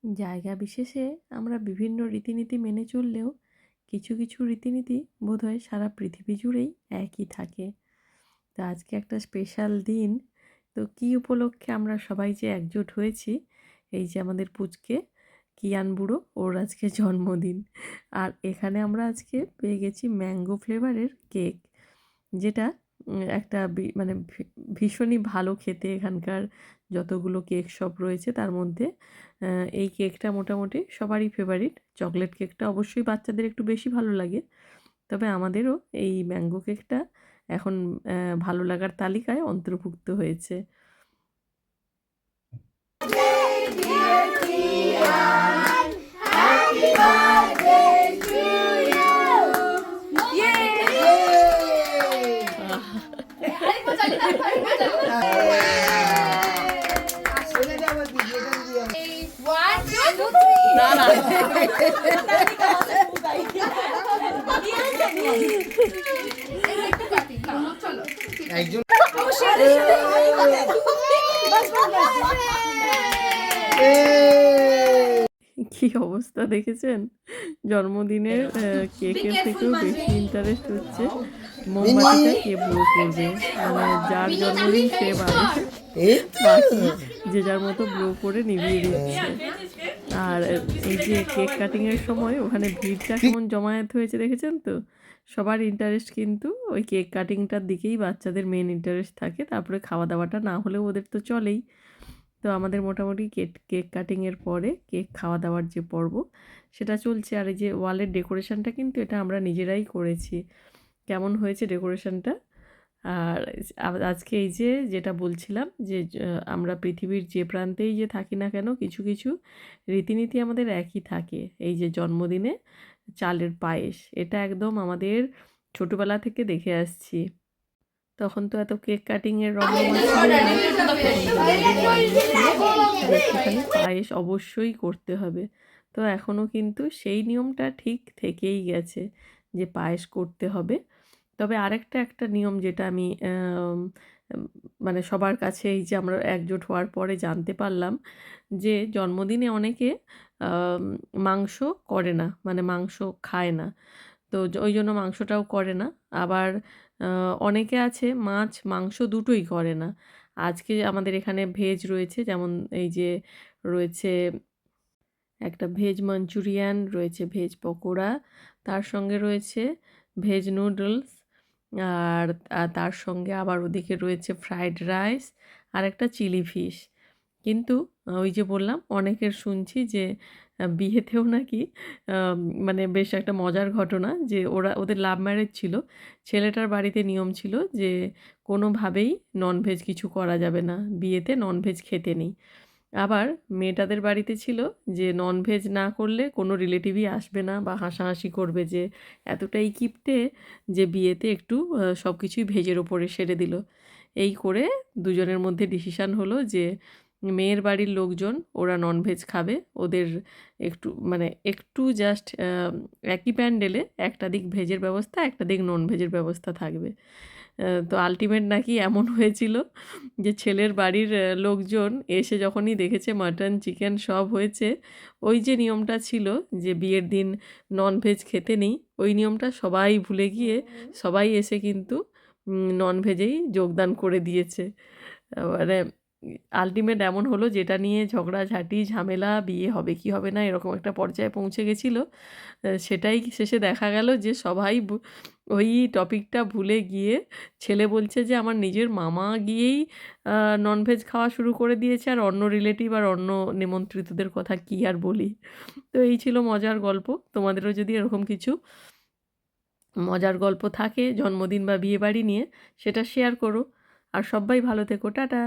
জায়গা বিশেষে আমরা বিভিন্ন রীতিনীতি মেনে চললেও কিছু কিছু রীতিনীতি বোধহয় সারা পৃথিবী জুড়েই একই থাকে। তো আজকে একটা স্পেশাল দিন। তো কী উপলক্ষে আমরা সবাই যে একজোট হয়েছি, এই যে আমাদের পুচকে কিয়ান বুড়ো, ওর আজকে জন্মদিন। আর এখানে আমরা আজকে পেয়ে গেছি ম্যাঙ্গো ফ্লেভারের কেক, যেটা একটা মানে ভীষণই ভালো খেতে। এখানকার যতগুলো কেক শপ রয়েছে তার মধ্যে এই কেকটা মোটামুটি সবারই ফেভারিট। চকলেট কেকটা অবশ্যই বাচ্চাদের একটু বেশি ভালো লাগে, তবে আমাদেরও এই ম্যাঙ্গো কেকটা এখন ভালো লাগার তালিকায় অন্তর্ভুক্ত হয়েছে। কি অবস্থা দেখেছেন? জন্মদিনের কেকের থেকেও বেশি ইন্টারেস্ট হচ্ছে মোমবাতিটা কে ব্লো করবে। মানে যার জন্মদিন সে বাড়ি, বাকি যে যার মতো ব্লো করে নিভিয়ে দিচ্ছে। আর এই যে কেক কাটিংয়ের সময় ওখানে ভিড়টা কেমন জমায়েত হয়েছে দেখেছেন তো? সবার ইন্টারেস্ট কিন্তু ওই কেক কাটিংটার দিকেই বাচ্চাদের মেন ইন্টারেস্ট থাকে। তারপরে খাওয়া দাওয়াটা না হলেও ওদের তো চলেই। তো আমাদের মোটামুটি কেক কাটিংয়ের পরে কেক খাওয়া দাওয়ার যে পর্ব সেটা চলছে। আর এই যে ওয়ালের ডেকোরেশনটা কিন্তু এটা আমরা নিজেরাই করেছি। কেমন হয়েছে ডেকোরেশনটা? আর আজকে এই যে যেটা বলছিলাম যে আমরা পৃথিবীর যে প্রান্তেই যে থাকি না কেন, কিছু কিছু রীতিনীতি আমাদের একই থাকে। এই যে জন্মদিনে চালের পায়েস, এটা একদম আমাদের ছোটোবেলা থেকে দেখে আসছি। তখন তো এত কেক কাটিংয়ের রমরমা ছিল না, একটুখানি পায়েস অবশ্যই করতে হবে। তো এখনও কিন্তু সেই নিয়মটা ঠিক থেকেই গেছে যে পায়েস করতে হবে। তবে একটা নিয়ম যেটা আমি মানে সবার কাছে এই যে আমরা একজোট হওয়ার পরে জানতে পারলাম যে জন্মদিনে অনেকে মাংস করে না, মানে মাংস খায় না। তো ওই জন্য মাংসটাও করে না। আবার অনেকে আছে মাছ মাংস দুটোই করে না। আজকে আমাদের এখানে ভেজ রয়েছে, যেমন এই যে রয়েছে একটা ভেজ মাঞ্চুরিয়ান, রয়েছে ভেজ পকোড়া, তার সঙ্গে রয়েছে ভেজ নুডলস, আর তার সঙ্গে আবার ওদিকে রয়েছে ফ্রাইড রাইস আর একটা চিলি ফিশ। কিন্তু ওই যে বললাম অনেকের শুনছি যে বিয়েতেও নাকি মানে বেশ একটা মজার ঘটনা যে ওদের লাভ ম্যারেজ ছিল। ছেলেটার বাড়িতে নিয়ম ছিল যে কোনোভাবেই ননভেজ কিছু করা যাবে না, বিয়েতে ননভেজ খেতে নেই। আবার মেয়েটাদের বাড়িতে ছিল যে ননভেজ না করলে কোনো রিলেটিভই আসবে না বা হাসাহাসি করবে যে এতটাই কিপ্টে যে বিয়েতে একটু সব কিছুই ভেজের ওপরে সেরে দিল। এই করে দুজনের মধ্যে ডিসিশান হলো যে মেয়ের বাড়ির লোকজন ওরা ননভেজ খাবে। ওদের একটু মানে একটু জাস্ট একই প্যান্ডেলে একটা দিক ভেজের ব্যবস্থা, একটা দিক ননভেজের ব্যবস্থা থাকবে। তো আল্টিমেট নাকি এমন হয়েছিল যে ছেলের বাড়ির লোকজন এসে যখনই দেখেছে মাটন চিকেন সব হয়েছে, ওই যে নিয়মটা ছিল যে বিয়ের দিন ননভেজ খেতে নেই, ওই নিয়মটা সবাই ভুলে গিয়ে সবাই এসে কিন্তু ননভেজেই যোগদান করে দিয়েছে। মানে আল্টিমেট এমন হলো যেটা নিয়ে ঝগড়াঝাঁটি ঝামেলা, বিয়ে হবে কি হবে না এরকম একটা পর্যায়ে পৌঁছে গেছিলো। সেটাই শেষে দেখা গেল যে সবাই ওই টপিকটা ভুলে গিয়ে ছেলে বলছে যে আমার নিজের মামা গিয়েই ননভেজ খাওয়া শুরু করে দিয়েছে, আর অন্য রিলেটিভ আর অন্য নিমন্ত্রিতদের কথা কী আর বলি। তো এই ছিল মজার গল্প। তোমাদেরও যদি এরকম কিছু মজার গল্প থাকে জন্মদিন বা বিয়েবাড়ি নিয়ে, সেটা শেয়ার করো। আর সবাই ভালো থেকো, টাটা।